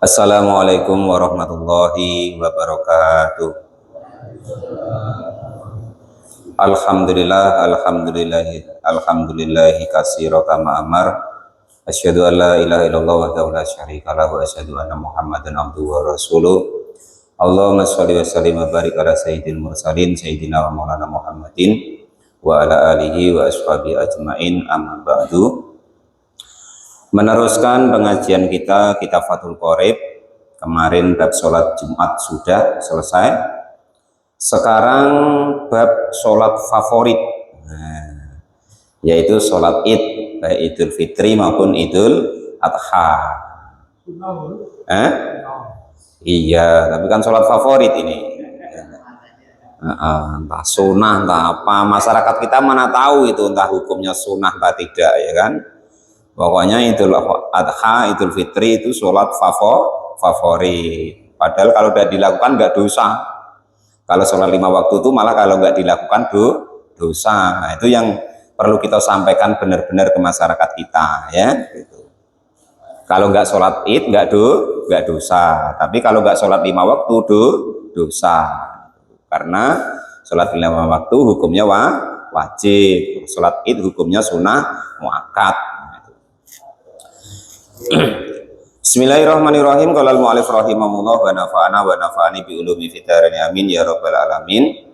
Assalamualaikum warahmatullahi wabarakatuh. Alhamdulillahi katsira kama amar. Asyhadu an la ilaha illallah wahdahu la syarika lahu wa asyhadu anna Muhammadan abduhu wa rasuluh. Allahumma shalli wa sallim wa barik ala sayyidil mursalin sayyidina wa maulana Muhammadin wa ala alihi wa ashabihi ajmain, amma ba'du. Meneruskan pengajian kita kitab Fathul Qorib. Kemarin bab sholat Jumat sudah selesai. Sekarang bab sholat favorit, yaitu sholat id, baik Idul Fitri maupun Idul Adha. Iya, tapi kan sholat favorit ini. Entah sunnah, entah apa, masyarakat kita mana tahu itu entah hukumnya sunnah atau tidak, ya kan? Pokoknya Idul Adha, Idul Fitri itu sholat favorit. Padahal kalau tidak dilakukan nggak dosa. Kalau sholat 5 waktu itu malah kalau nggak dilakukan dosa. Nah, itu yang perlu kita sampaikan benar-benar ke masyarakat kita, ya. Gitu. Kalau nggak sholat id nggak dosa. Tapi kalau nggak sholat 5 waktu dosa. Karena sholat 5 waktu hukumnya wajib. Sholat id hukumnya sunnah muakkad. Bismillahirrahmanirrahim. Qala al-mu'allif rahimahullah wa nafa'ani bi ulumi fitarini amin ya rabbal alamin.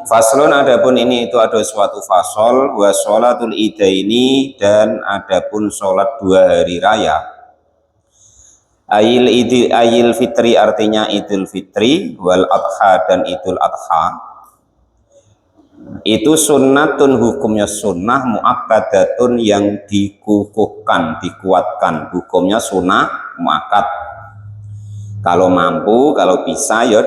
Faslun, adapun ini itu ada suatu fasol, wa sholatul idaini, dan adapun sholat 2 hari raya. Ayil fitri artinya Idul Fitri, wal adha dan Idul Adha. Itu sunnatun hukumnya sunnah, muakkadatun yang dikukuhkan, dikuatkan, hukumnya sunnah muakkad. Kalau mampu, kalau bisa ya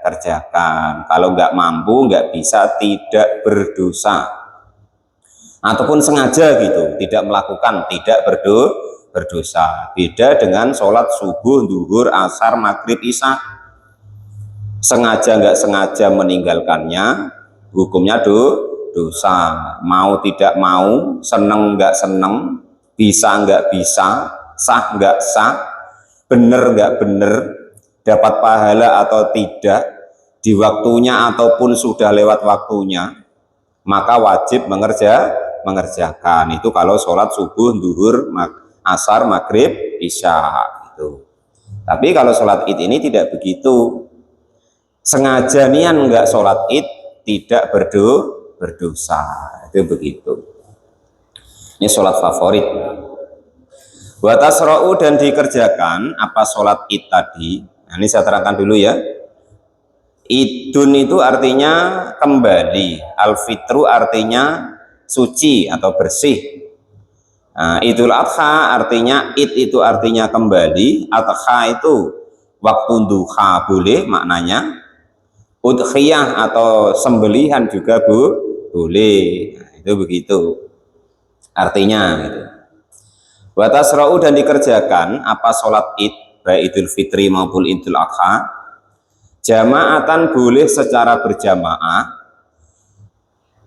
kerjakan. Kalau nggak mampu, nggak bisa, tidak berdosa. Ataupun sengaja gitu, tidak melakukan, tidak berdosa. Beda dengan sholat subuh, zuhur, asar, maghrib, isya. Sengaja nggak sengaja meninggalkannya, hukumnya dosa. Mau tidak mau, seneng nggak seneng, bisa nggak bisa, sah nggak sah, bener nggak bener, dapat pahala atau tidak, di waktunya ataupun sudah lewat waktunya, maka wajib mengerjakan. Itu kalau sholat subuh, zuhur, asar, maghrib, isya itu. Tapi kalau sholat id ini tidak begitu. Sengaja nian nggak sholat id tidak berdosa, itu begitu. Ini sholat favorit. Wa tasra'u, dan dikerjakan apa sholat id tadi. Nah, ini saya terangkan dulu ya. Idun itu artinya kembali, al-fitru artinya suci atau bersih. Nah, Idul Adha artinya id itu artinya kembali, adha itu waktu duha boleh maknanya. Udhiyah atau sembelihan juga boleh. Nah, itu begitu artinya gitu. Wa tasra'u, dan dikerjakan apa sholat id baik Idul Fitri maupun Idul Adha, jamaatan boleh secara berjamaah,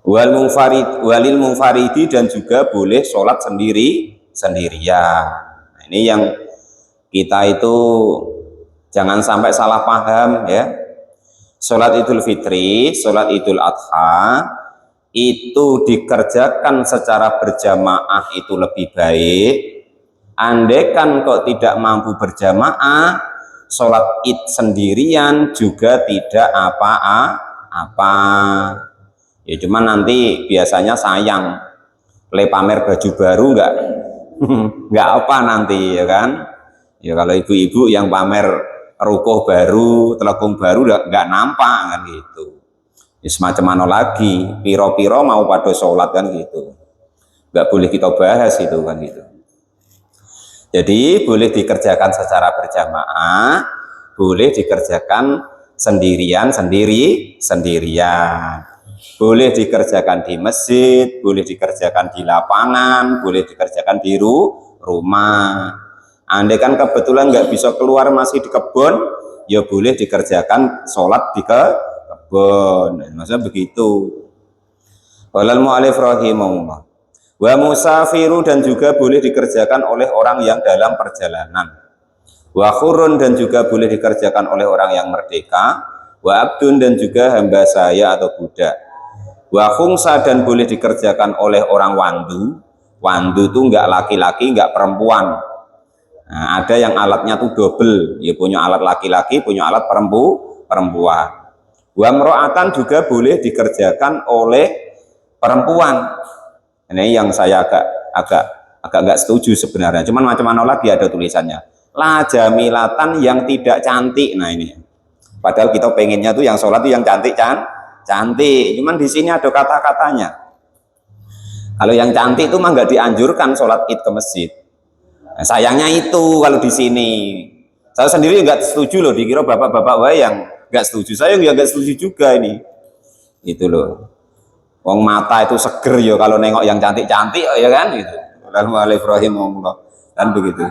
walil munfaridi, dan juga boleh sholat sendirian. Nah, ini yang kita itu jangan sampai salah paham ya. Sholat Idul Fitri, sholat Idul Adha itu dikerjakan secara berjamaah itu lebih baik. Andaikan kok tidak mampu berjamaah, sholat id sendirian juga tidak apa-apa. Ya cuma nanti biasanya sayang, pamer baju baru nggak apa nanti, ya kan? Ya kalau ibu-ibu yang pamer rukuh baru, telekung baru nggak nampak kan gitu. Ya, semacam mana lagi, piro-piro mau pada sholat kan gitu. Nggak boleh kita bahas itu kan gitu. Jadi boleh dikerjakan secara berjamaah, boleh dikerjakan sendirian. Boleh dikerjakan di masjid, boleh dikerjakan di lapangan, boleh dikerjakan di rumah. Andai kan kebetulan nggak bisa keluar masih di kebun, ya boleh dikerjakan sholat di kebun. Maksudnya begitu. Walal mu'alif rahimahullah. Wa musafiru, dan juga boleh dikerjakan oleh orang yang dalam perjalanan. wa khurun dan juga boleh dikerjakan oleh orang yang merdeka, wa abdun dan juga hamba sahaya atau budak, wa khungsa dan boleh dikerjakan oleh orang wandu. Wandu itu enggak laki-laki enggak perempuan. Nah, ada yang alatnya tuh double, ya punya alat laki-laki, punya alat perempuan. Wa mro'atan juga boleh dikerjakan oleh perempuan. Ini yang saya agak nggak setuju sebenarnya. Cuman macam mana lagi ada tulisannya. La jamilatan yang tidak cantik. Nah ini. Padahal kita pengennya tuh yang sholat tuh yang cantik cantik. Cuman di sini ada kata-katanya. Kalau yang cantik itu mah nggak dianjurkan sholat id ke masjid. Nah, sayangnya itu kalau di sini. Saya sendiri nggak setuju loh. Dikira bapak-bapak yang nggak setuju. Saya nggak setuju juga ini. Itu loh. Wong mata itu seger ya kalau nengok yang cantik-cantik ya kan gitu. Lalu Ibrahim kan begitu.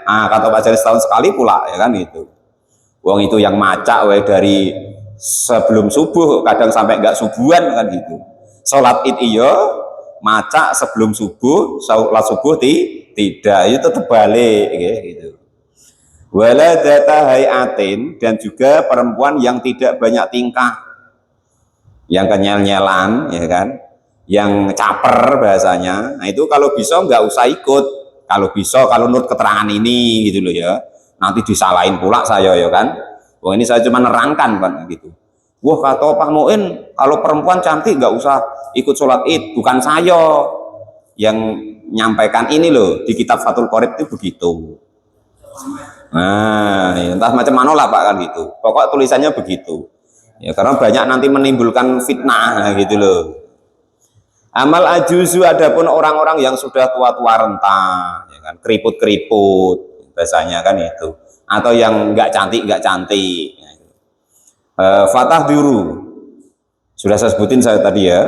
Kata Pak Jari setahun sekali pula ya kan itu. Wong itu yang macak dari sebelum subuh kadang sampai enggak subuhan kan gitu. Salat Id iya macak sebelum subuh, salat subuh tidak, itu tetap balik gitu. Wala data hayatin dan juga perempuan yang tidak banyak tingkah, yang kenyal-nyalan ya kan, yang caper bahasanya. Nah itu kalau bisa nggak usah ikut, kalau bisa kalau menurut keterangan ini gitu loh ya, nanti disalahin pula saya ya kan. Wah ini saya cuma nerangkan kan gitu. Wah kata Pak Muin kalau perempuan cantik nggak usah ikut sholat id, bukan saya yang nyampaikan ini loh, di kitab Fathul Qorib itu begitu. Nah entah macam mana lah Pak kan gitu, pokok tulisannya begitu ya, karena banyak nanti menimbulkan fitnah gitu loh. Amal ajuzu adapun orang-orang yang sudah tua-tua renta ya kan, keriput-keriput bahasanya kan itu, atau yang nggak cantik fatah duru sudah saya sebutin saya tadi ya.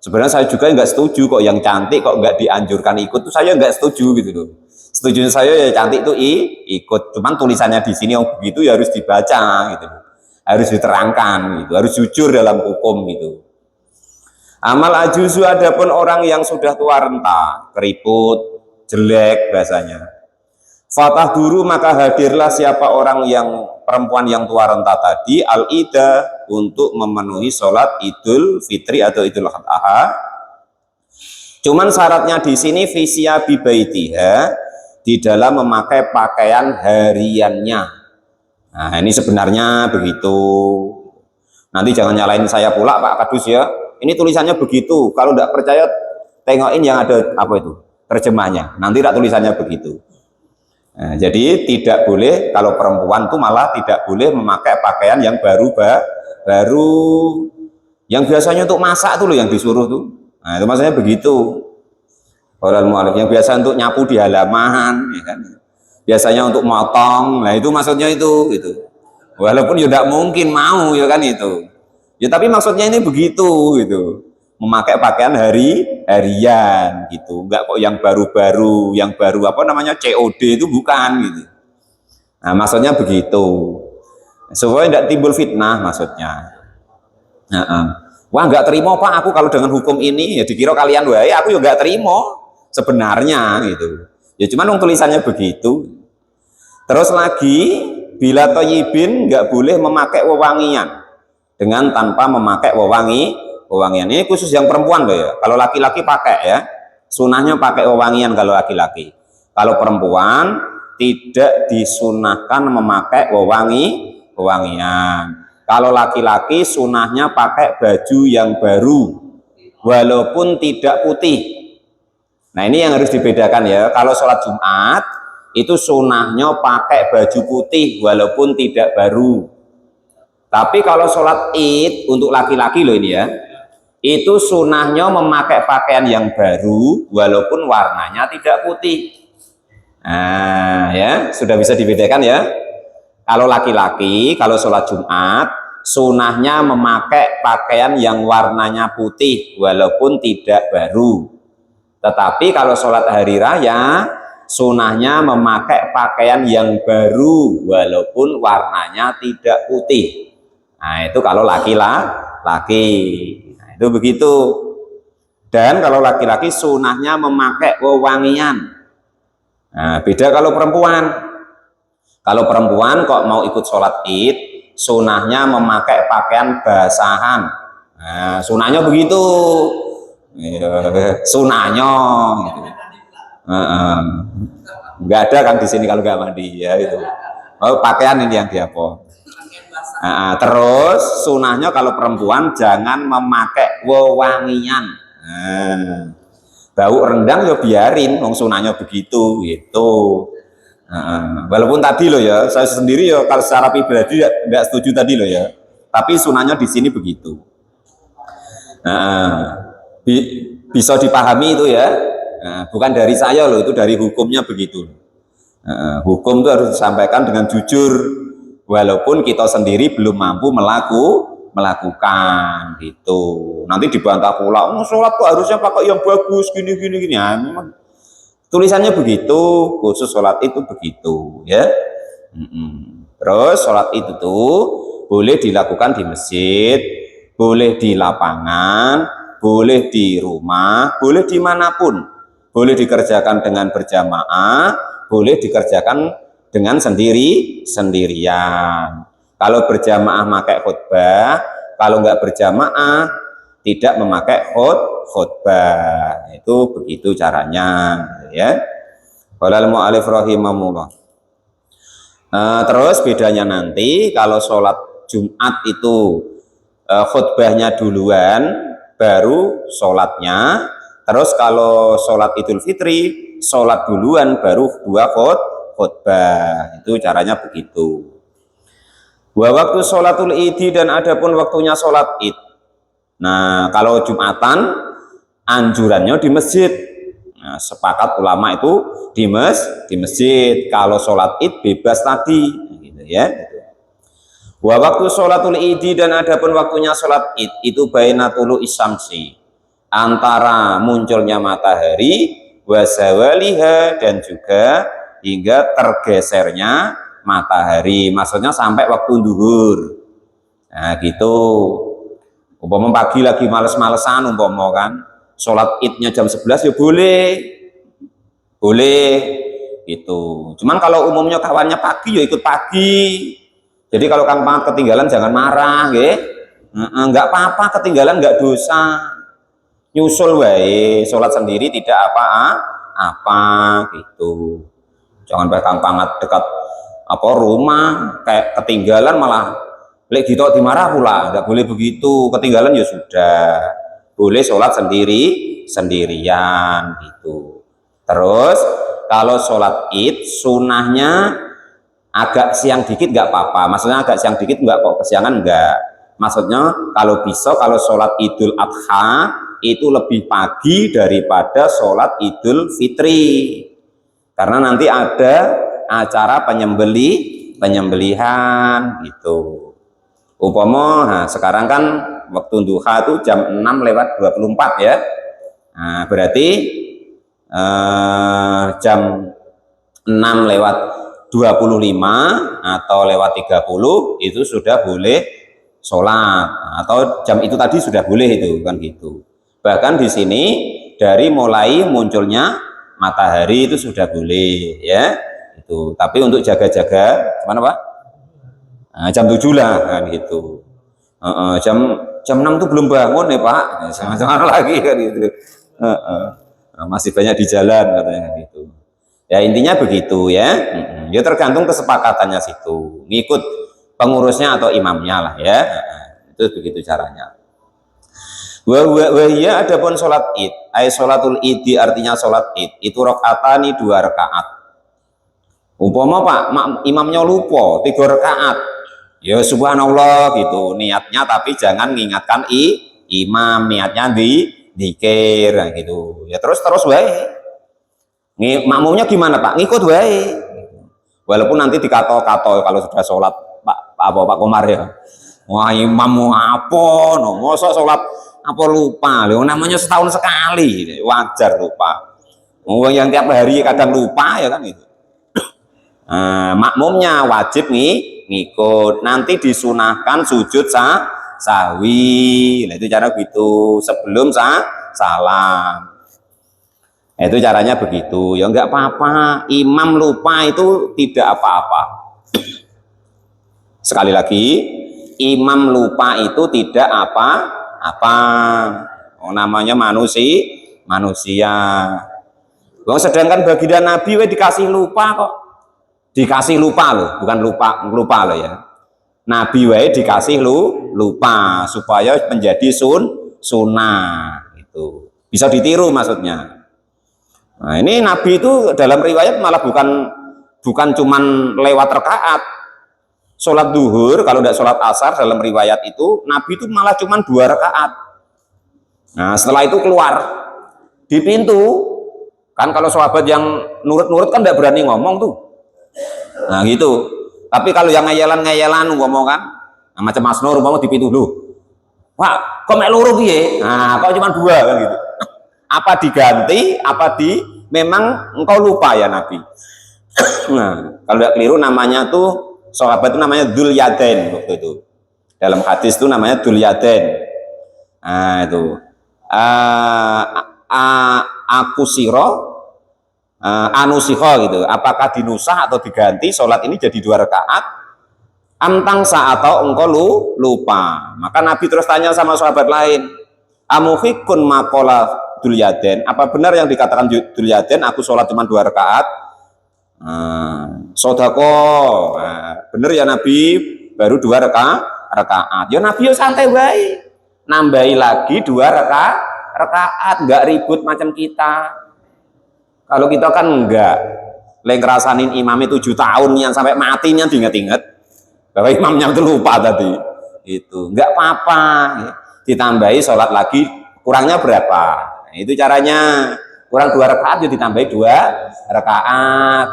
Sebenarnya saya juga nggak setuju kok yang cantik kok nggak dianjurkan ikut, tuh saya nggak setuju gitu loh. Setuju saya ya cantik tuh ikut, cuman tulisannya di sini yang begitu ya harus dibaca gitu, harus diterangkan gitu, harus jujur dalam hukum gitu. Amal ajuzu adapun orang yang sudah tua renta, keriput, jelek bahasanya. Fatah duru maka hadirlah siapa orang yang perempuan yang tua renta tadi al-ida untuk memenuhi sholat Idul Fitri atau Idul Adha. Cuman syaratnya di sini fisya bibaitiha, di dalam memakai pakaian hariannya. Nah ini sebenarnya begitu. Nanti jangan nyalain saya pula Pak Kadus ya. Ini tulisannya begitu. Kalau tidak percaya tengokin yang ada apa itu terjemahnya. Nanti tak tulisannya begitu. Nah, jadi tidak boleh kalau perempuan tuh malah tidak boleh memakai pakaian yang baru yang biasanya untuk masak tuh loh yang disuruh tuh. Nah itu maksudnya begitu. Orang mualif yang biasa untuk nyapu di halaman, ya kan? Biasanya untuk motong. Nah itu maksudnya itu. Walaupun ya tidak mungkin mau ya kan itu. Ya tapi maksudnya ini begitu gitu. Memakai pakaian harian gitu, enggak kok yang baru-baru, yang baru apa namanya COD itu bukan gitu. Nah maksudnya begitu supaya tidak timbul fitnah maksudnya. Wah nggak terima Pak aku kalau dengan hukum ini, ya dikira kalian wae aku juga nggak terima sebenarnya gitu ya, cuman tulisannya begitu. Terus lagi bila thayyibin nggak boleh memakai wewangian dengan tanpa memakai wewangian. Ini khusus yang perempuan loh ya. Kalau laki-laki pakai ya, sunahnya pakai wewangian kalau laki-laki. Kalau perempuan tidak disunahkan memakai wewangian. Kalau laki-laki sunahnya pakai baju yang baru walaupun tidak putih. Nah ini yang harus dibedakan ya. Kalau sholat Jumat itu sunahnya pakai baju putih walaupun tidak baru. Tapi kalau sholat Id untuk laki-laki loh ini ya, itu sunahnya memakai pakaian yang baru walaupun warnanya tidak putih. Nah ya sudah bisa dibedakan ya. Kalau laki-laki kalau sholat Jumat sunahnya memakai pakaian yang warnanya putih walaupun tidak baru. Tetapi kalau sholat hari raya sunahnya memakai pakaian yang baru walaupun warnanya tidak putih. Nah itu kalau laki-laki, nah, itu begitu. Dan kalau laki-laki sunahnya memakai wewangian. Nah beda kalau perempuan. Kalau perempuan kok mau ikut sholat id, sunahnya memakai pakaian basahan. Nah, sunahnya begitu. Sunahnya. Gitu. Nggak ada kan di sini kalau nggak mandi ya itu. Oh, pakaian ini yang diapo. Nah, terus sunahnya kalau perempuan jangan memakai wewangian. Nah, bau rendang ya biarin, wong sunahnya begitu gitu. Walaupun tadi loh ya, saya sendiri ya kalau secara pribadi tidak setuju tadi loh ya. Tapi sunahnya di sini begitu. Bisa dipahami itu ya. Bukan dari saya loh, itu dari hukumnya begitu. Hukum itu harus disampaikan dengan jujur, walaupun kita sendiri belum mampu melakukan gitu. Nanti dibantah pula, sholat kok harusnya pakai yang bagus gini. Ya, memang tulisannya begitu, khusus sholat itu begitu ya. Terus sholat itu tuh boleh dilakukan di masjid, boleh di lapangan, boleh di rumah, boleh dimanapun, boleh dikerjakan dengan berjamaah, boleh dikerjakan dengan sendirian. Kalau berjamaah pakai khutbah, kalau nggak berjamaah tidak memakai khutbah. Itu begitu caranya ya. Qala al-mu'allif rahimahullah. Terus bedanya nanti kalau sholat Jumat itu khutbahnya duluan baru sholatnya. Terus kalau sholat Idul Fitri sholat duluan baru dua khutbah. Itu caranya begitu. Wa waktu sholatul idi, dan adapun waktunya sholat id. Nah, kalau Jumatan anjurannya di masjid. Nah, sepakat ulama itu di masjid. Kalau sholat id bebas tadi, gitu ya. Wa waktu sholatul idi, dan adapun waktunya sholat id itu baina tulu isyamsi, antara munculnya matahari, wasawaliha, dan juga hingga tergesernya matahari, maksudnya sampai waktu zuhur. Nah gitu. Umpama pagi lagi males-malesan, umpama kan sholat idnya jam 11 ya boleh gitu. Cuman kalau umumnya kawannya pagi ya ikut pagi. Jadi kalau Kang Pangat ketinggalan jangan marah, nggak apa-apa, ketinggalan nggak dosa. Nyusul wae, sholat sendiri tidak apa-apa gitu. Jangan pakai Kang Pangat dekat rumah kayak ketinggalan malah lek gitu dimarah pula. Nggak boleh begitu, ketinggalan ya sudah, boleh sholat sendirian gitu. Terus kalau sholat id sunahnya agak siang dikit nggak apa-apa, maksudnya agak siang dikit nggak kok kesiangan enggak, maksudnya kalau bisa kalau sholat Idul Adha itu lebih pagi daripada sholat Idul Fitri, karena nanti ada acara penyembelihan gitu. Umpama nah sekarang kan waktu duha itu jam 6:24 ya. Nah, berarti jam 6:25 atau lewat 30 itu sudah boleh sholat, atau jam itu tadi sudah boleh itu kan gitu. Bahkan di sini dari mulai munculnya matahari itu sudah boleh ya itu. Tapi untuk jaga-jaga mana Pak? Nah, jam 7 lah kan gitu. Jam 6 tuh belum bangun ya Pak, jangan lagi kan gitu. Masih banyak di jalan katanya gitu. Ya intinya begitu ya. Ya tergantung kesepakatannya situ, ngikut pengurusnya atau imamnya lah ya. Itu begitu caranya. Wahia adapun sholat id, sholatul idi artinya sholat id itu rakaatani 2 rakaat. Umpama Pak imamnya lupa 3 rakaat, ya subhanallah gitu niatnya, tapi jangan mengingatkan imam, niatnya dzikir gitu. Ya terus wae. Makmumnya gimana Pak? Ngikut wae. Walaupun nanti dikato-kato kalau sudah sholat Pak Komar ya. Wah imam apa? No, masa sholat apa lupa? Loh, namanya setahun sekali, wajar lupa. Yang tiap hari kadang lupa ya kan itu. Makmumnya wajib ngikut. Nanti disunahkan sujud sahwi. Nah, itu cara gitu sebelum salam. Itu caranya begitu. Ya enggak apa-apa. Imam lupa itu tidak apa-apa. Sekali lagi, imam lupa itu tidak apa-apa. Namanya manusia. Sedangkan baginda Nabi dikasih lupa kok. Dikasih lupa loh, bukan lupa loh ya. Nabi dikasih lupa supaya menjadi sunnah itu. Bisa ditiru maksudnya. Nah, ini Nabi itu dalam riwayat malah bukan cuman lewat rakaat. Sholat duhur, kalau tidak sholat asar dalam riwayat itu, Nabi itu malah cuman 2 rakaat. Nah, setelah itu keluar di pintu. Kan kalau sahabat yang nurut-nurut kan tidak berani ngomong tuh. Nah gitu. Tapi kalau yang ngayalan ngomong kan, nah, macam Mas Nur mau di pintu dulu. Pak, kok mek loro piye? Nah, kok cuma 2 kan gitu. Apa diganti? Memang engkau lupa ya Nabi. Nah, kalau tidak keliru namanya tuh sahabat itu namanya Dzul Yadain waktu itu. Dalam hadis itu namanya Dzul Yadain. Nah, itu. Aku siro anusiho gitu. Apakah dinusah atau diganti sholat ini jadi 2 rakaat? Amtang atau engkau lupa. Maka Nabi terus tanya sama sahabat lain, amuhikun makola Dzul-Yadain, apa benar yang dikatakan Dzul-Yadain aku sholat cuma 2 rakaat? Sodako, bener ya Nabi, baru 2 rakaat. Ya Nabi ya santai baik, nambahi lagi 2 rakaat, nggak ribut macam kita. Kalau kita kan enggak, ngerasain imamnya 7 tahun yang sampai matinya diinget-inget bahwa imamnya itu lupa tadi. Itu enggak apa-apa, ditambahi sholat lagi, kurangnya berapa? Nah, itu caranya. Kurang 2 rakaat ya ditambahi 2 rakaat.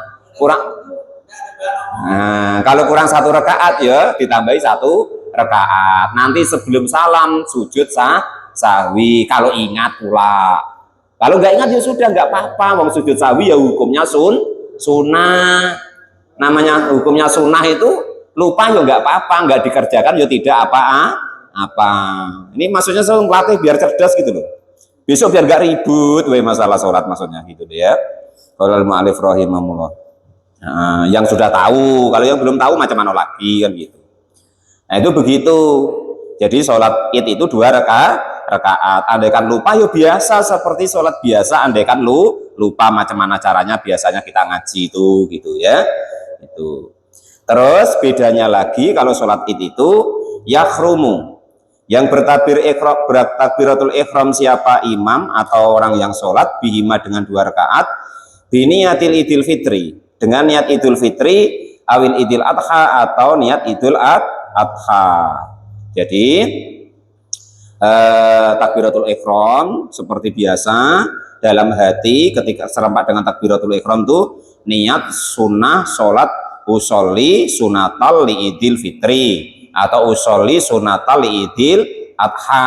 Kalau kurang 1 rakaat ya ditambahi 1 rakaat. Nanti sebelum salam sujud sahwi kalau ingat pula. Kalau nggak ingat ya sudah, nggak apa-apa. Wong sujud sahwi ya hukumnya sunnah. Namanya hukumnya sunnah itu lupa ya nggak apa-apa, nggak dikerjakan ya tidak apa-apa. Ini maksudnya saya ngelatih biar cerdas gitu loh. Besok biar nggak ribut, masalah sholat maksudnya gitu ya. Kalau al-mu'alif rahimahullah. Nah, yang sudah tahu, kalau yang belum tahu macam mana lagi kan gitu. Nah itu begitu. Jadi sholat id itu 2 rakaat. Andaikan lupa ya biasa seperti sholat biasa. Andaikan lupa macam mana caranya biasanya kita ngaji itu gitu ya. Itu. Terus bedanya lagi kalau sholat id itu yakhrumu, yang bertakbiratul ihram siapa imam atau orang yang sholat bihima dengan 2 rakaat biniyatil idul fitri, dengan niat idul fitri awil idul adha atau niat idul adha. Jadi takbiratul ihram seperti biasa dalam hati ketika serempak dengan takbiratul ihram tuh niat sunnah sholat usolli sunatal li idil fitri atau usolli sunatal li idil adha.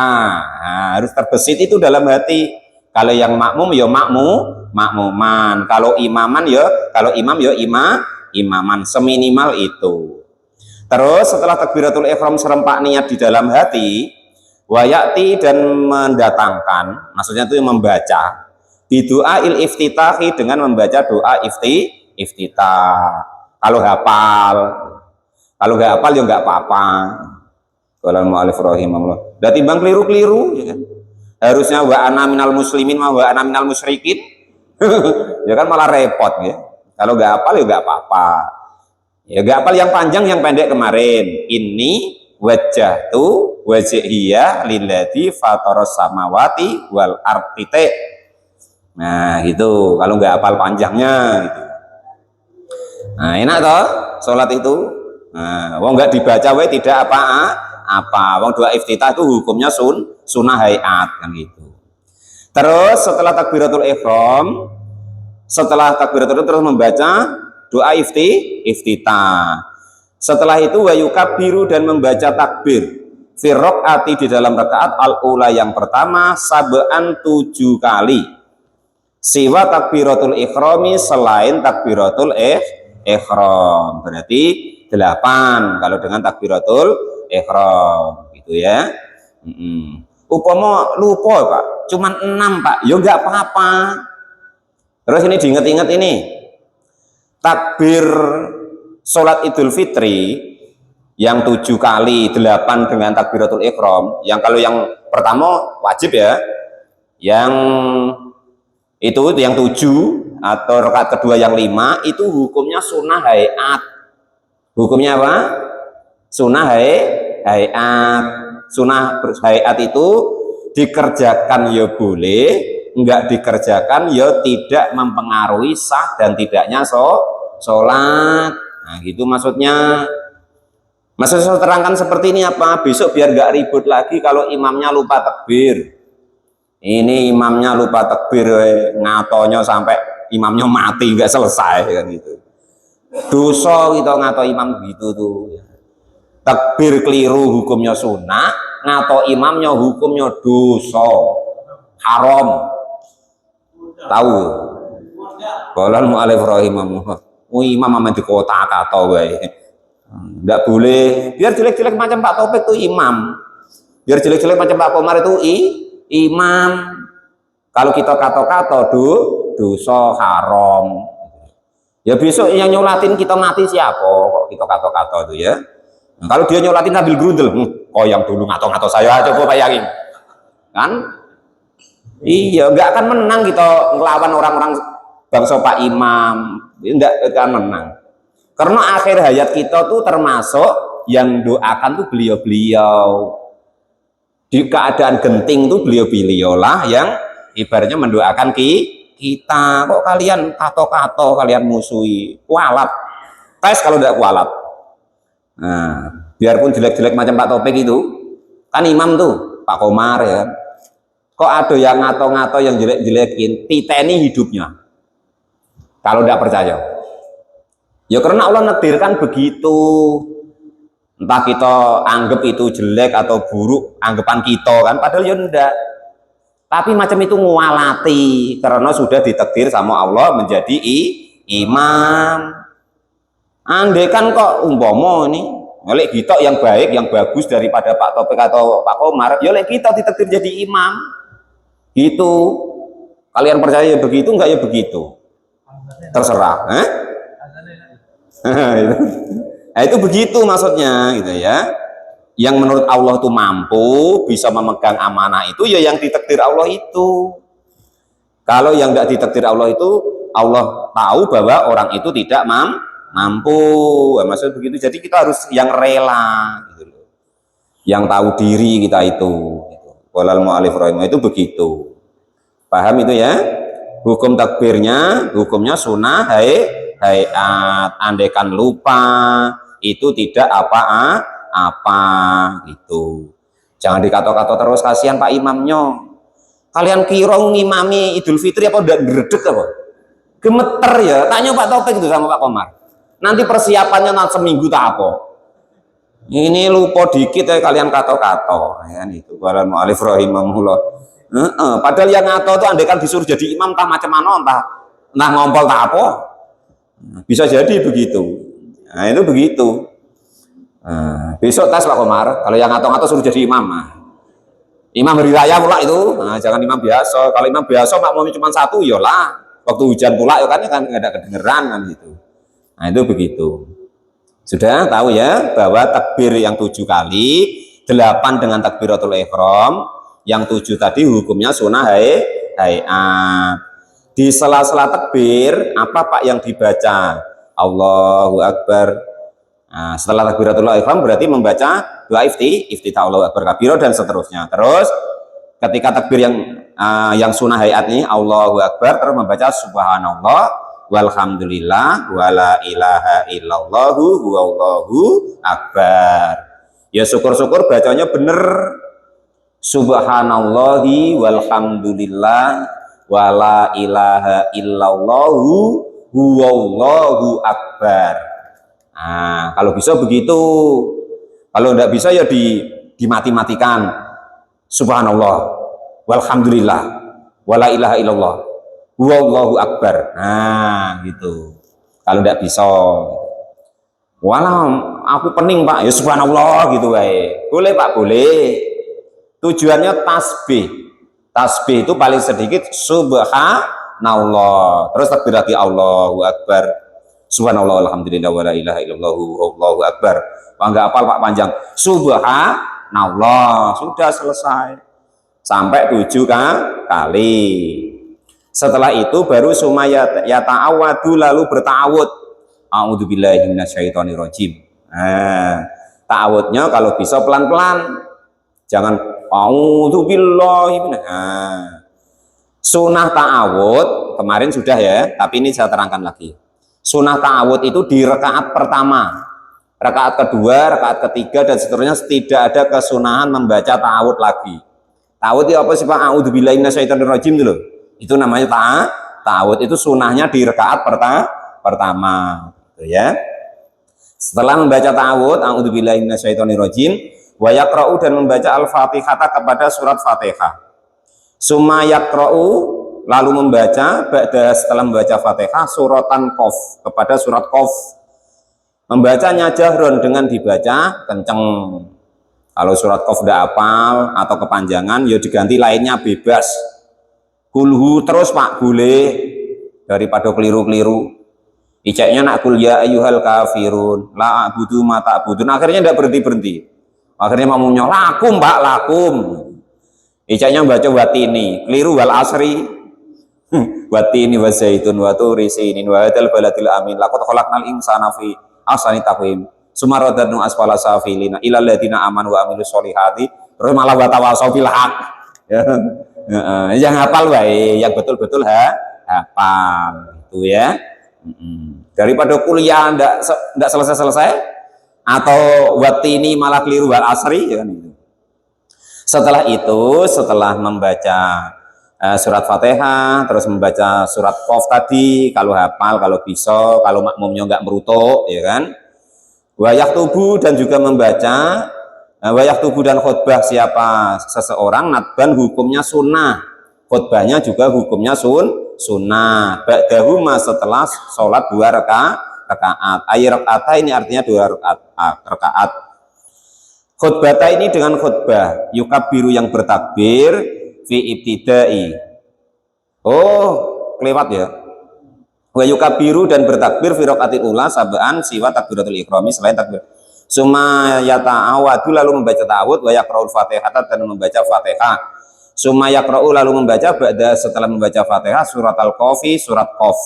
Nah, harus terbesit itu dalam hati. Kalau yang makmum ya makmuman, kalau imaman ya imaman, seminimal itu. Terus setelah takbiratul ihram serempak niat di dalam hati, wayati dan mendatangkan, maksudnya itu membaca bidoa il iftitahi dengan membaca doa iftitah. Kalau hafal, kalau nggak hafal ya nggak apa-apa. Kalau mu'alif rahimahullah. Udah timbang keliru-keliru, ya kan? Harusnya wa ana minal muslimin wa ana minal musyrikin. Ya kan malah repot ya. Kalau nggak hafal ya nggak apa-apa. Ya nggak hafal yang panjang, yang pendek kemarin. Ini wajjahtu wajhiyya lilladzi fataras samawati wal ardi. Nah, gitu. Kalau nggak hafal panjangnya gitu. Nah, enak toh sholat itu. Nah, wong nggak dibaca tidak apa. Wong doa iftitah itu hukumnya sunnah hayat kan gitu. Terus setelah takbiratul ihram, terus membaca doa iftitah. Setelah itu wayukabiru dan membaca takbir firroqati di dalam rakaat al-ula yang pertama sab'an 7 kali. Siwa takbiratul ikhrami selain takbiratul ihram. Berarti 8 kalau dengan takbiratul ihram gitu ya. Upama lupa Pak, cuman 6 Pak, ya enggak apa-apa. Terus ini diingat-ingat ini takbir sholat Idul Fitri yang 7 kali 8 dengan takbiratul ihram, yang kalau yang pertama wajib ya, yang itu yang 7 atau rakaat kedua yang 5 itu hukumnya sunnah hayat. Hukumnya apa? Sunnah hayat. Sunnah hayat itu dikerjakan ya boleh, enggak dikerjakan ya tidak mempengaruhi sah dan tidaknya sholat. Nah gitu maksudnya. Maksud saya terangkan seperti ini apa? Besok biar enggak ribut lagi kalau imamnya lupa takbir. Ini imamnya lupa takbir, ngatonya sampai imamnya mati enggak selesai kan gitu. Dosa kita ngato imam gitu tuh. Takbir keliru hukumnya sunnah, ngato imamnya hukumnya dosa, haram. Tahu? Qolal mu'alif rahimahullah. Imam aman di kota kata wae. Enggak boleh. Biar jelek-jelek macam Pak Taufik tuh imam. Biar jelek-jelek macam Pak Komar itu imam. Kalau kita kata-kata dosa haram. Ya besok yang nyolatin kita mati siapa kok kita kata-kata itu ya. Nah, kalau dia nyolatin sambil grundel, oh yang dulu ngato-ngato saya coba bayangin. Kan? Iya, nggak akan menang kita ngelawan orang-orang bangsa Pak Imam. Nggak akan menang. Karena akhir hayat kita tuh termasuk yang doakan tuh beliau-beliau. Di keadaan genting tuh beliau-beliau lah yang ibaratnya mendoakan kita. Kok kalian kato-kato, kalian musuhi, kualat. Tes kalau tidak kualat. Nah, biarpun jelek-jelek macam Pak Topik itu, kan imam tuh, Pak Komar ya. Kok ada yang ngato-ngato yang jelek-jelekin, titeni hidupnya. Kalau tidak percaya. Ya karena Allah nakdirkan begitu. Entah kita anggap itu jelek atau buruk, anggapan kita kan, padahal ya enggak. Tapi macam itu ngualati karena sudah ditakdir sama Allah menjadi imam. Andai kan kok umpama ini oleh kita yang baik, yang bagus daripada Pak Topik atau Pak Komar, ya oleh kita ditakdir jadi imam. Gitu. Kalian percaya ya begitu, enggak ya begitu? Terserah. Nah, itu begitu maksudnya gitu ya. Yang menurut Allah itu mampu bisa memegang amanah itu ya yang ditakdir Allah itu. Kalau yang tidak ditakdir Allah itu, Allah tahu bahwa orang itu tidak mampu. Nah, maksud begitu. Jadi kita harus yang rela gitu loh. Yang tahu diri kita itu gitu. Walal mu'alif rahimah itu begitu. Paham itu ya? Hukum takbirnya, hukumnya sunnah hayat. Andaikan lupa itu tidak apa gitu. Jangan dikata-kata terus, kasihan Pak imamnya. Kalian kira ngimami Idul Fitri apa udah gredeg apa? Gemeter ya. Tanya Pak Taufik itu sama Pak Komar. Nanti persiapannya nanti seminggu tak apa. Ini lupa dikit ya kalian kata-kata. Ya itu walal mu'alif rahimahullah. Padahal yang ngato itu andaikan disuruh jadi imam entah macam mana, entah ngompol tak apa. Bisa jadi begitu. Nah itu begitu. Nah, besok tes Pak Komar, kalau yang ngato-ngato suruh jadi imam, imam hari raya pula itu, nah, jangan imam biasa. Kalau imam biasa makmumnya cuma satu, yolah. Waktu hujan pula, ya kan nggak ada kedengeran kan gitu. Nah itu begitu. Sudah tahu ya bahwa takbir yang 7 kali, 8 dengan takbiratul ihram, yang 7 tadi hukumnya sunnah hayat. Di sela-sela takbir, apa Pak yang dibaca? Allahu Akbar. Nah, setelah takbiratul ihram berarti membaca doa iftitah Allahu Akbar kabira dan seterusnya. Terus ketika takbir yang sunnah hayat ini Allahu Akbar, terus membaca subhanallah walhamdulillah wala ilaha illallahu huwallahu akbar. Ya syukur-syukur bacanya bener. Subhanallahi walhamdulillah wala ilaha illallahu huwallahu akbar. Nah, kalau bisa begitu. Kalau tidak bisa ya dimati-matikan. Subhanallah walhamdulillah wala ilaha illallah huwallahu akbar. Nah, gitu. Kalau tidak bisa, walau aku pening Pak, ya subhanallah gitu wae. Boleh Pak, boleh. Tujuannya tasbih. Tasbih itu paling sedikit subhanallah. Terus takbir lagi Allahu Akbar. Subhanallah alhamdulillah wa la ilaha illallah wallahu akbar. Wah, enggak hafal Pak panjang. Subhanallah, sudah selesai. Sampai 7 kali. Setelah itu baru sumaya yata'awadu, lalu berta'awud. A'udzubillahi minasyaitonirrajim. Nah, ta'awudnya kalau bisa pelan-pelan. Jangan a'udzubillahi Sunnah ta'awud kemarin sudah ya, tapi ini saya terangkan lagi. Sunnah ta'awud itu di rakaat pertama, rakaat kedua, rakaat ketiga dan seterusnya tidak ada kesunahan membaca ta'awud lagi. Ta'awud itu apa sih Pak? A'udzubillahi minasyaitonirrajim itu loh. Itu namanya ta'awud. Itu sunnahnya di rakaat pertama, gitu ya. Setelah membaca ta'awud, a'udzubillahi minasyaitonirrajim, wa yaqra'u, dan membaca al-Fatihah kepada surat Fatihah. Summa yaqra'u, lalu membaca setelah membaca Fatihah suratan Qaf, kepada surat Qaf. Membacanya jahron, dengan dibaca kenceng. Kalau surat Qaf tidak hafal atau kepanjangan, ya diganti lainnya bebas. Kulhu terus Pak, boleh, daripada keliru-keliru. Iceknya nak kul ya ayyuhal kafirun la a'budu ma ta'budun, akhirnya tidak berhenti-berhenti. Akhirnya mau lakum Pak, lakum. Iceknya baca watini, keliru wal asri. Watini wa zaitun wa turi sinin wa hadzal baladil amin laqad khalaqnal insana fi ahsani taqwim summa radadnu asfala safilina ilal ladzina amanu wa amilus solihati, terus malah wa tawasau bil haq. Yang hafal wae, yang betul-betul hafal itu ya. Daripada kuliah ndak selesai-selesai atau watini malah keliru wal asri ya kan itu. Setelah itu, setelah membaca surat Fatihah, terus membaca surat Qaf tadi, kalau hafal, kalau bisa, kalau makmumnya nggak merutuk, ya kan. Wayak tubuh, dan juga membaca wayak tubuh dan khutbah siapa seseorang, nadban hukumnya sunnah, khutbahnya juga hukumnya sunnah. Ba'dahuma, setelah sholat 2 rakaat. Rakaat ini artinya 2 rakaat. Khutbata ini dengan khutbah yukabiru, yang bertakbir fi ibtidai. Oh, kelewat ya. Wa yukabiru, dan bertakbir fi raqatil ula sab'an siwa takbiratul ikrami, selain takbir. Summa yata'awadu, lalu membaca ta'awud, wa yaqra'ul fatihata, dan membaca Fatihah. Summa yaqra'u, lalu membaca ba'da, setelah membaca Fatihah, surat al-Qafi, surat Qaf,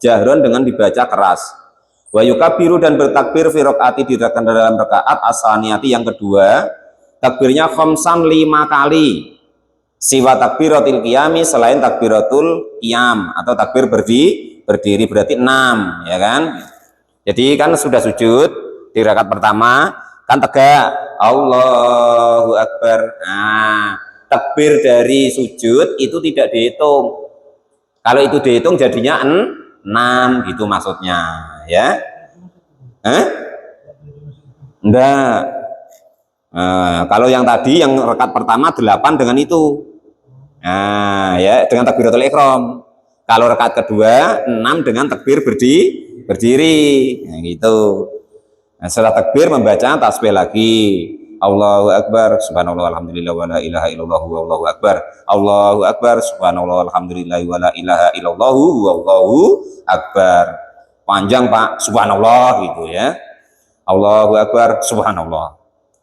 jahron, dengan dibaca keras. Wa yukabiru, dan bertakbir fi raqati, di dalam rakaat asaniyati, yang kedua, takbirnya khamsan 5 kali. Siwa takbiratul qiyami, selain takbiratul qiyam atau takbir berdiri berarti 6, ya kan. Jadi kan sudah sujud di rakaat pertama kan tegak Allahu Akbar. Nah, takbir dari sujud itu tidak dihitung. Kalau itu dihitung jadinya 6 gitu maksudnya, ya. Enggak. Kalau yang tadi yang rakaat pertama 8 dengan itu. Nah, ya, dengan takbiratul ihram. Kalau rakaat kedua 6 dengan takbir berdiri. Nah, gitu. Nah, setelah takbir membaca tasbih lagi. Allahu Akbar, subhanallah alhamdulillah wa la ilaha illallah wallahu akbar. Allahu Akbar, subhanallah alhamdulillah wa la ilaha illallah wallahu akbar. Panjang Pak, subhanallah gitu ya. Allahu Akbar, subhanallah.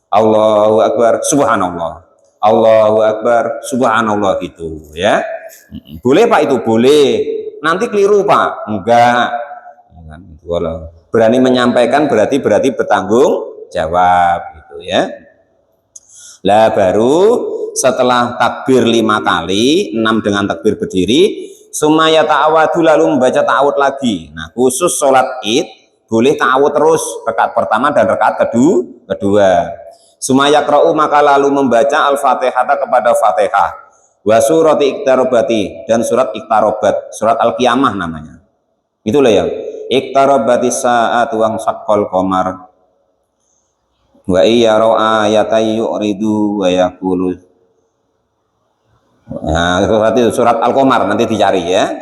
Allahu Akbar, subhanallah. Allahu Akbar, subhanallah gitu ya. Boleh Pak, itu boleh. Nanti keliru Pak, enggak. Berani menyampaikan berarti bertanggung jawab gitu ya. Lah baru setelah takbir 5 kali, 6 dengan takbir berdiri, sumaya ta'awadu, lalu membaca ta'awud lagi. Nah, khusus sholat id boleh ta'awud terus, rakaat pertama dan rakaat kedua. Sumaya qra'u, maka lalu membaca al-Fatihah kepada Fatihah. Wa surati iktarobati, dan surat iktarobat, surat al-qiyamah namanya. Itulah yang iktarobati saat wang saqqal qamar. Wa iya ro'a ayatay yu'ridu wa yaqulu. Nah, surat Al-Qamar nanti dicari ya.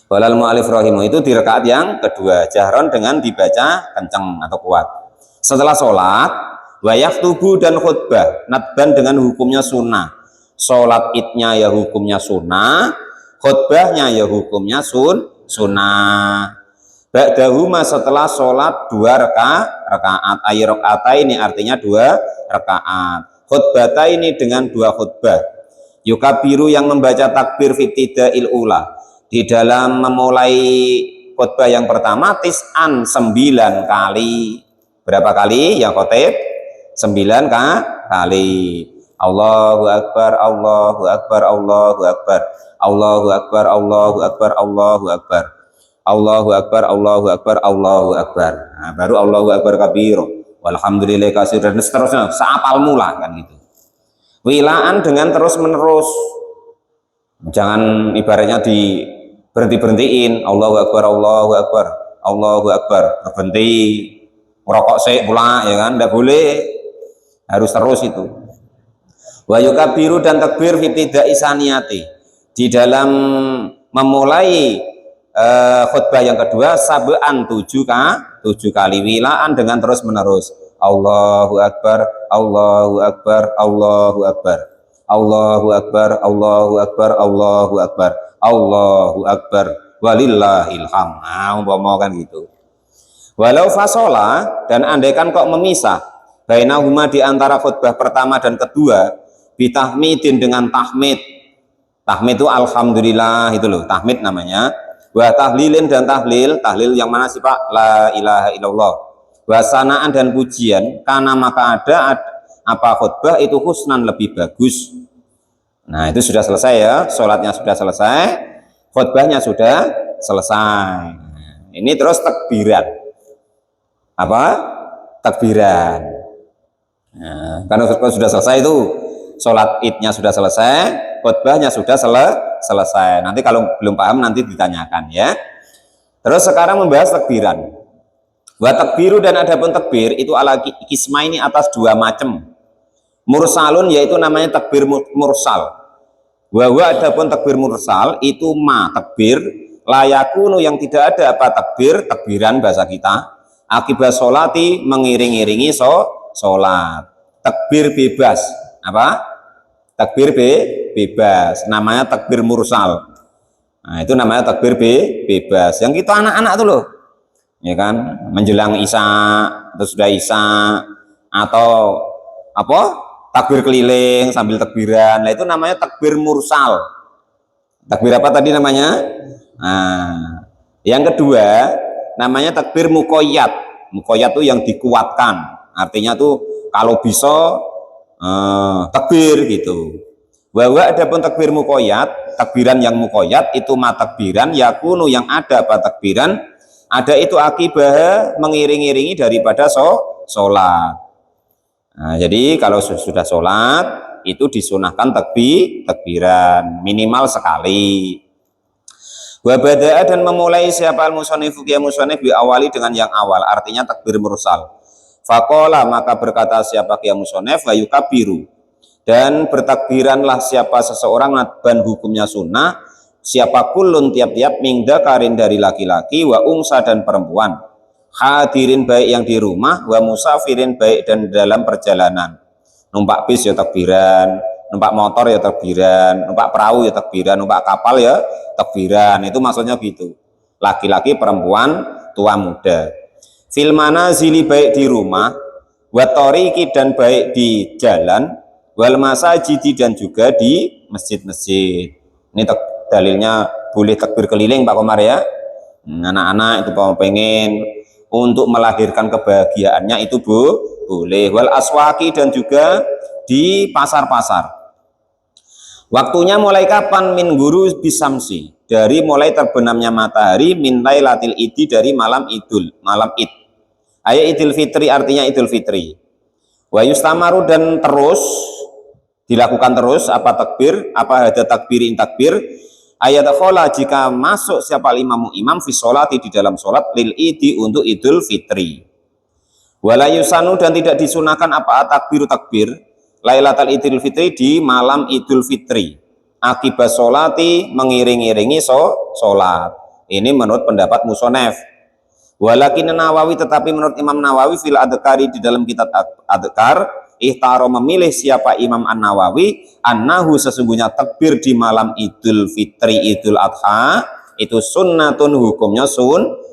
Walal mu'alif rahimu, itu di rakaat yang kedua, jahron, dengan dibaca kenceng atau kuat. Setelah sholat, wa yaktubu, dan khutbah, nadban, dengan hukumnya sunnah. Sholat idnya ya hukumnya sunnah, khutbahnya ya hukumnya sunnah. ba'dahuma setelah sholat 2 rakaat, ay rakaat ini artinya 2 rakaat, khutbah ini dengan 2 khutbah, yukabiru yang membaca takbir fitidail ula di dalam memulai khutbah yang pertama, tis'an 9 kali. Berapa kali yang khotib? 9 kali. Allahu Akbar, Allahu Akbar, Allahu Akbar, Allahu Akbar, Allahu Akbar, Allahu Akbar, Allahu Akbar, Allahu Akbar, Allahu Akbar. Nah, baru Allahu Akbar kabiro, walhamdulillah kasir, dan seterusnya, seapal mula kan gitu. Wilaan dengan terus menerus, jangan ibaratnya di berhenti-berhentiin, Allahu Akbar, Allahu Akbar, Allahu Akbar, berhenti merokok sik pula ya kan, tidak boleh, harus terus itu. Wa yukabiru dan takbir fitidai saniyati di dalam memulai khutbah yang kedua, sab'an 7 kali, wilaan dengan terus menerus, Allahu Akbar, Allahu Akbar, Allahu Akbar, Allahu Akbar, Allahu Akbar, Allahu Akbar, Allahu Akbar, walillahil hamd. Nah, umpama kan gitu. Walau fasola, dan andaikan kok memisah bainahuma di antara khutbah pertama dan kedua, bitahmidin dengan tahmid. Tahmid itu alhamdulillah itu loh, tahmid namanya. Wa tahlilin dan tahlil, tahlil yang mana sih Pak? La ilaha illallah. Wa sanaan dan pujian, karena maka ada apa khutbah itu husnan lebih bagus. Nah, itu sudah selesai ya, sholatnya sudah selesai, khutbahnya sudah selesai. Ini terus takbiran. Apa? Takbiran. Nah, karena sudah selesai itu, sholat idnya sudah selesai, khutbahnya sudah selesai. Nanti kalau belum paham nanti ditanyakan ya. Terus sekarang membahas takbiran. Wa takbiru, dan adapun takbir itu ala kisma ini atas 2 macam. Mursalun yaitu namanya takbir mursal. Wa adapun takbir mursal itu ma takbir layakunu yang tidak ada apa takbiran bahasa kita, akibat sholati mengiring-iringi sholat. Takbir bebas, apa? Takbir bebas, namanya takbir mursal. Nah, itu namanya takbir bebas. Yang kita anak-anak tuh loh, ya kan, menjelang isya atau sudah isya, atau apa, takbir keliling sambil takbiran. Nah, itu namanya takbir mursal. Takbir apa tadi namanya? Nah, yang kedua namanya takbir muqayyad. Muqayyad itu yang dikuatkan, artinya tuh kalau bisa takbir gitu. Bahwa adapun takbir muqayyad, takbiran yang muqayyad itu takbiran yakunu yang ada apa takbiran ada itu akibah mengiring-iringi daripada sholat. Nah, jadi kalau sudah sholat itu disunahkan takbiran minimal sekali. Wabada'a, dan memulai siapa al-musanifu ya musannif awali dengan yang awal, artinya takbir mursal. Faqala, maka berkata siapa ya musannif, wa yukabiru, dan bertakbiranlah siapa seseorang, nadban hukumnya sunnah, siapa kulun tiap-tiap, mingda karin dari laki-laki, wa ungsa dan perempuan, hadirin baik yang di rumah, wa musafirin baik dan dalam perjalanan. Numpak bis ya takbiran, numpak motor ya takbiran, numpak perahu ya takbiran, numpak kapal ya takbiran. Itu maksudnya gitu. Laki-laki, perempuan, tua muda. Fil manazili baik di rumah, wa tariqi dan baik di jalan, wal masajidi dan juga di masjid-masjid. Ini dalilnya boleh takbir keliling Pak Komar ya. Anak-anak itu mau pengen untuk melahirkan kebahagiaannya itu boleh. Wal aswaki, dan juga di pasar-pasar. Waktunya mulai kapan? Min guru bisamsi, dari mulai terbenamnya matahari, min lailatil idi, dari malam id. Ayat Idul Fitri artinya Idul Fitri. Wa yustamaru, dan terus dilakukan terus apa takbir, apa ada takbirin takbir. Ayat khola, jika masuk siapa imam fi sholati, di dalam sholat, lil idi, untuk Idul Fitri. Wala yusanu, dan tidak disunahkan apa takbir Lailatul Idul Fitri, di malam Idul Fitri, akibat sholati mengiring-iringi sholat. Ini menurut pendapat musonef. Walakin Nawawi, tetapi menurut Imam Nawawi fil adhkari, di dalam kitab adhkar, ihtaro, memilih siapa Imam An-Nawawi, annahu, sesungguhnya takbir di malam Idul Fitri, Idul Adha itu sunnatun, hukumnya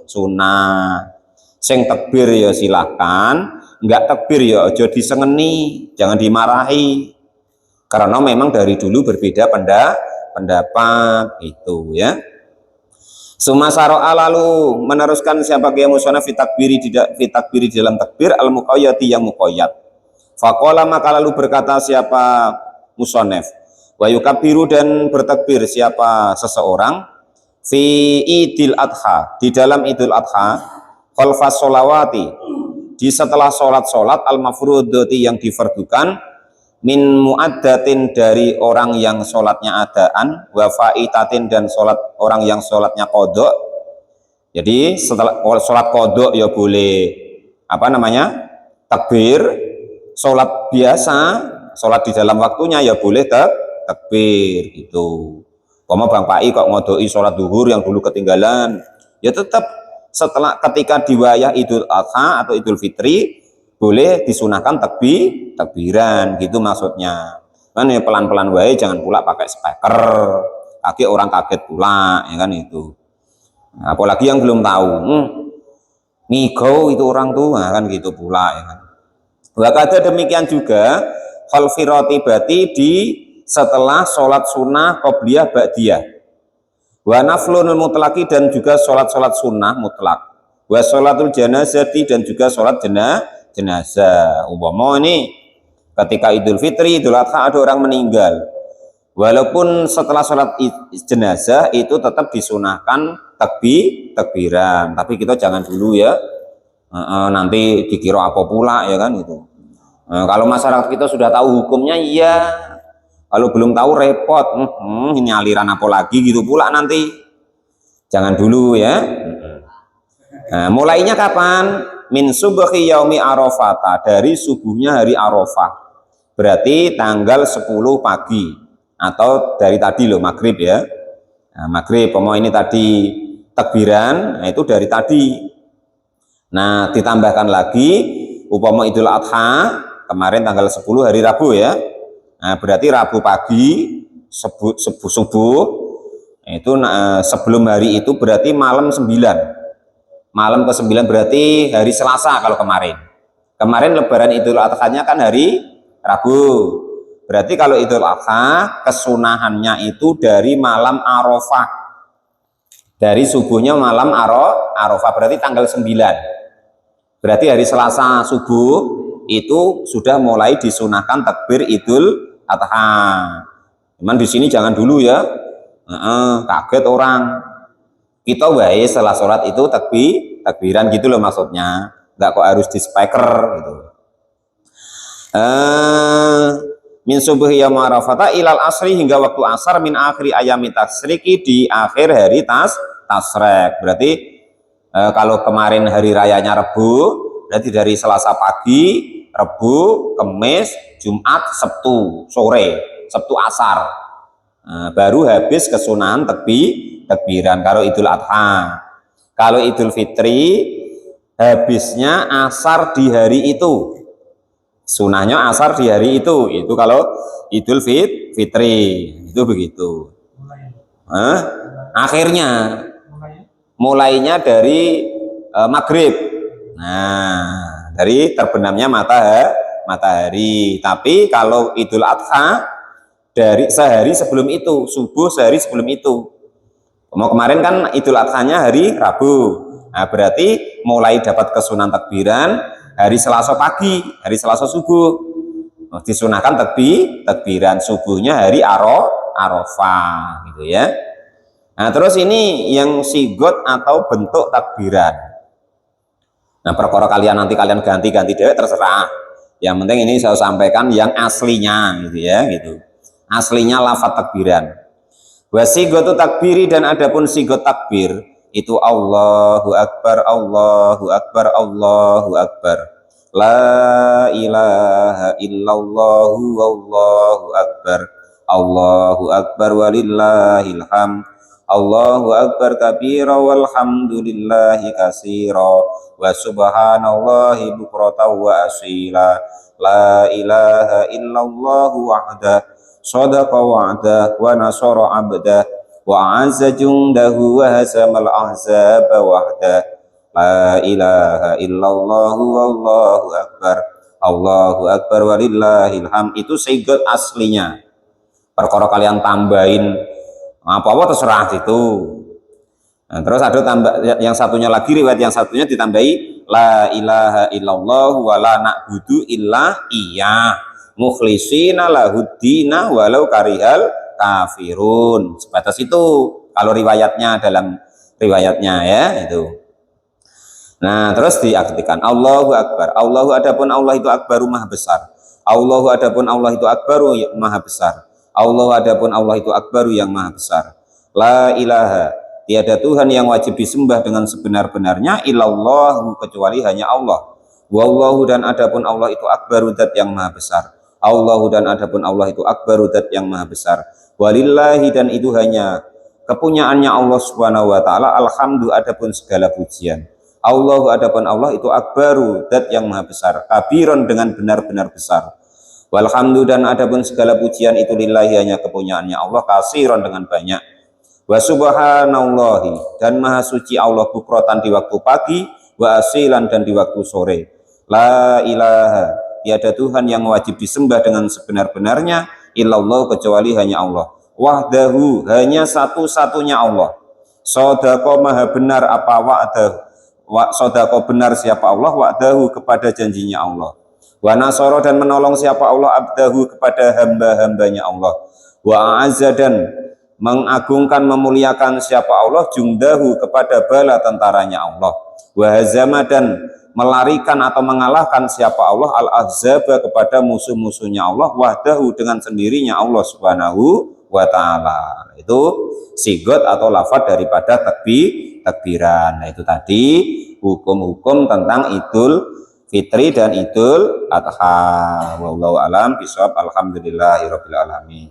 sunnah. Sing takbir ya silahkan, enggak takbir ya aja disengeni, jangan dimarahi. Karena memang dari dulu berbeda pendapat itu ya. Sumasaro'a lalu meneruskan siapa yang musonaf fitakbiri di dalam takbir al muqayyati yang muqayyad. Faqala maka lalu berkata siapa musonaf wa yukabbiru dan bertakbir siapa seseorang fi idil adha di dalam idul adha khalfas sholawati di setelah sholat al mafrudati yang difardukan min muaddatin dari orang yang sholatnya adaan wa faitatin dan sholat orang yang sholatnya kodok. Jadi setelah sholat kodok ya boleh apa namanya takbir, sholat biasa sholat di dalam waktunya ya boleh takbir gitu. Koma Bang Pai kok ngodoi sholat duhur yang dulu ketinggalan ya tetap setelah ketika di wayah Idul Adha atau Idul Fitri boleh disunahkan takbiran gitu maksudnya. Kan ya pelan-pelan wae, jangan pula pakai speaker. Kaki orang kaget pula ya kan itu. Nah, apalagi yang belum tahu. Ngigau itu orang tua kan gitu pula ya kan. Wakada demikian juga khalfi ratibati di setelah sholat sunnah qobliyah ba'diyah. Wa naflunul mutlaki dan juga sholat sunnah mutlak. Wa sholatul janazati dan juga sholat jenazah. Umpama ini ketika Idul Fitri, Idul Adha ada orang meninggal, walaupun setelah sholat jenazah itu tetap disunahkan takbiran, tapi kita jangan dulu ya, nanti dikira apa pula ya kan itu. Kalau masyarakat kita sudah tahu hukumnya iya, kalau belum tahu repot, ini aliran apa lagi gitu pula nanti, jangan dulu ya. Nah, mulainya kapan? Min subhi yaumi arafata, dari subuhnya hari Arafah, berarti tanggal 10 pagi atau dari tadi loh maghrib ya. Nah, maghrib pokoknya ini tadi takbiran, nah itu dari tadi. Nah ditambahkan lagi upama Idul Adha kemarin tanggal 10 hari Rabu ya. Nah berarti Rabu pagi subuh itu sebelum hari itu berarti malam 9. Malam ke-9 berarti hari Selasa kalau kemarin. Kemarin lebaran Idul Adha-nya kan hari Rabu. Berarti kalau Idul Adha kesunahannya itu dari malam Arafah. Dari subuhnya malam Arafah berarti tanggal 9. Berarti hari Selasa subuh itu sudah mulai disunahkan takbir Idul Adha. Cuman di sini jangan dulu ya. Kaget orang. Kita wae setelah sholat itu takbiran gitu loh maksudnya, nggak kok harus di speaker gitu. Min subuhi yaum arafata ilal asri hingga waktu asar min akhiri ayami tasriki di akhir hari tasrek. Berarti kalau kemarin hari rayanya Rebu, berarti dari Selasa pagi, Rebu, Kamis, Jumat, Sabtu sore, Sabtu asar. Baru habis kesunahan takbiran kalau Idul Adha. Kalau Idul Fitri habisnya asar di hari itu, sunahnya asar di hari itu kalau Idul Fitri itu begitu. Akhirnya mulainya dari maghrib, nah dari terbenamnya matahari. Tapi kalau Idul Adha dari sehari sebelum itu, subuh sehari sebelum itu. Kemarin kan Idul Adha-nya hari Rabu. Nah, berarti mulai dapat kesunahan takbiran hari Selasa pagi, hari Selasa subuh. Disunahkan takbiran subuhnya hari Arafah gitu ya. Nah, terus ini yang sigot atau bentuk takbiran. Nah, perkara kalian ganti-ganti deh terserah. Yang penting ini saya sampaikan yang aslinya gitu ya gitu. Aslinya lafaz takbiran. Wasigotu takbiri dan adapun sigot takbir itu Allahu Akbar, Allahu Akbar, Allahu Akbar. La ilaha illallah, Allahu Akbar. Allahu Akbar walillahil hamd. Allahu Akbar kabira walhamdulillahi katsira wa subhanallahi bukratan wa asila. La ilaha illallah wahdah sadaqa wa'dah wa nasara 'abdah wa 'azza jundahu wa hasamal ahzaba wahdah la ilaha illallah wallahu akbar, Allahu akbar walillahil hamd. Itu sigot aslinya. Perkara kalian tambahin apa-apa terserah itu. Nah, terus ada tambah yang satunya lagi, riwayat yang satunya ditambahi la ilaha illallah wa la na'budu illa iya mukhlisina lahuddina walau karihal kafirun. Sebatas itu kalau riwayatnya, dalam riwayatnya ya itu. Nah, terus diartikan Allahu akbar. Allahu adapun Allah itu akbaru maha besar. Allahu adapun Allah itu akbaru maha besar. Allahu adapun Allah itu akbaru yang maha besar. La ilaha, tiada Tuhan yang wajib disembah dengan sebenar-benarnya illallahu, kecuali hanya Allah. Wallahu, dan adapun Allah itu akbaru, zat yang maha besar. Allahu, dan adapun Allah itu akbaru, zat yang maha besar. Walillahi, dan itu hanya kepunyaannya Allah Subhanahu wa taala. Alhamdu, adapun segala pujian. Allahu, adapun Allah itu akbaru, zat yang maha besar. Kabiron, dengan benar-benar besar. Walhamdu, dan adapun segala pujian itu lillahi, hanya kepunyaannya Allah. Kasiron, dengan banyak. Wa subhanallahi, dan maha suci Allah bukrotan di waktu pagi, wa asilan, dan di waktu sore. La ilaha, tiada Tuhan yang wajib disembah dengan sebenar-benarnya illallah, kecuali hanya Allah. Wahdahu, hanya satu-satunya Allah. Sodako, maha benar apa wa'dahu, sodako benar siapa Allah, wa'dahu, kepada janjinya Allah. Wa nasoro, dan menolong siapa Allah, abdahu, kepada hamba-hambanya Allah. Wa a'azza, dan mengagungkan, memuliakan siapa Allah, jundahu, kepada bala tentaranya Allah. Wahazama, dan melarikan atau mengalahkan siapa Allah, al-ahzaba, kepada musuh-musuhnya Allah, wahdahu, dengan sendirinya Allah Subhanahu wa ta'ala. Itu sigot atau lafaz daripada takbiran. Nah, itu tadi hukum-hukum tentang Idul Fitri dan Idul Adha. Wallahu alam bishawab. Alhamdulillahirabbil alamin.